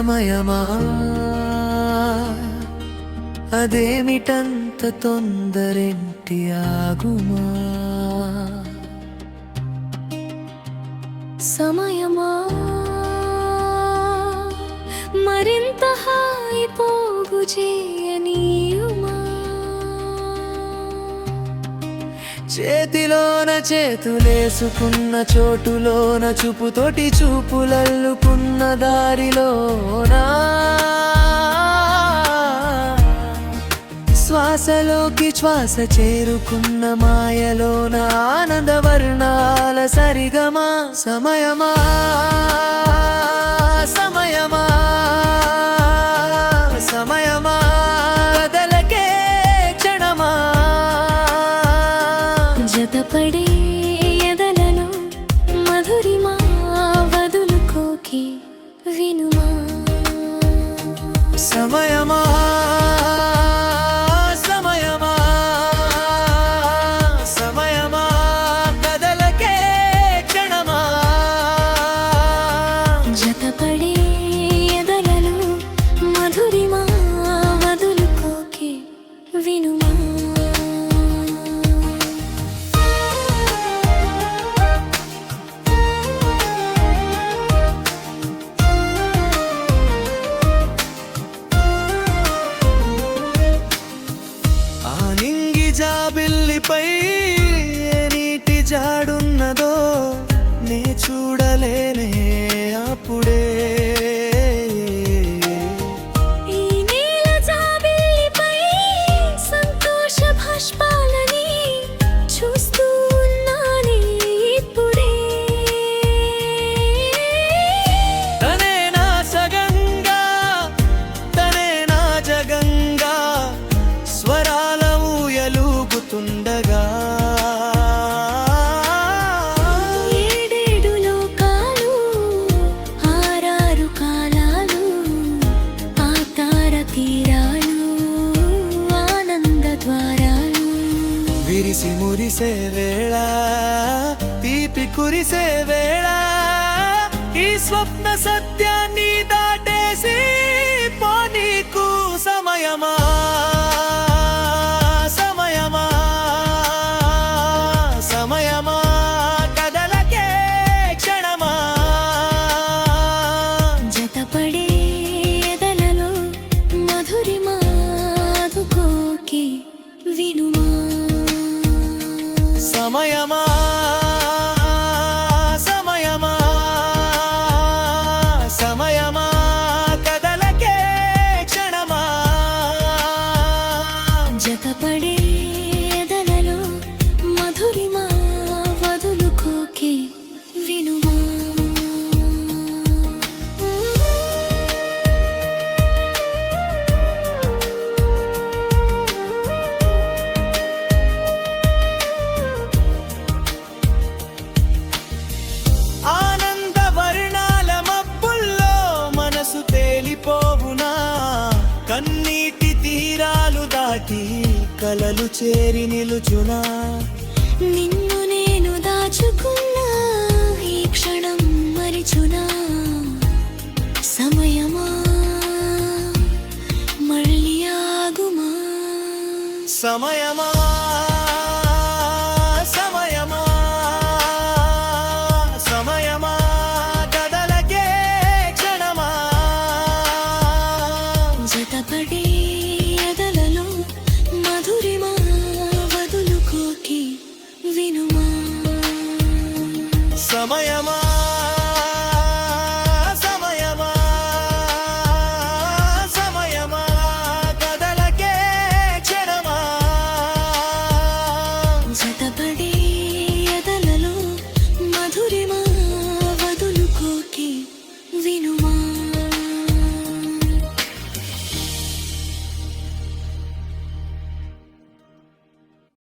సమయమా అదేమిటంత తొందరెంటి ఆగుమా సమయమా మరింత హాయి పోగు చేయనీయుమా చేతిలోన చేతులేసుకున్న చోటులోన చూపుతోటి చూపులల్లుకున్న దారిలోనా శ్వాసలోకి శ్వాస చేరుకున్న మాయలోన ఆనందవర్ణాల సరిగమా సమయమా సమయమా సమయమా కదలకే క్షణమా జతపడే ఎదలలో మధురిమా వదులుకోకి వినుమా సమయమా జతపడే ఎదలలో మధురిమా వదులుకోకి వినుమా ఆనింగి జాబిల్లిపై నీటి జాడున్నదో నే చూడలేనే అప్పుడే ఈ నీల జాబిల్లిపై సంతోష భాష్పాలని చూస్తూ ఉన్నానే ఇప్పుడే తనే నా సగంగా తనే నా జగంగా స్వరాల ఊయలూగుతుండగా విరిసి మురిసే వేళ తీపి కురిసే వేళ ఈ స్వప్న సత్యాన్ని దాటేసి పోనీకు సమయమా సమయమా సమయమా కదలకే క్షణమా జతపడే ఎదలలో మధురిమా వదులుకోకి వినుమా సమయమా సమయమా సమయమా కదలకే క్షణమా జతపడే ఎదలలో మధురిమా వదులుకోకి వినుమా తేలిపోవునా కన్నీటి తీరాలు దాటి కలలు చేరి నిలుచునా నిన్ను నేను దాచుకున్నా ఈ క్షణం మరిచునా సమయమా మళ్ళీ ఆగుమా సమయమా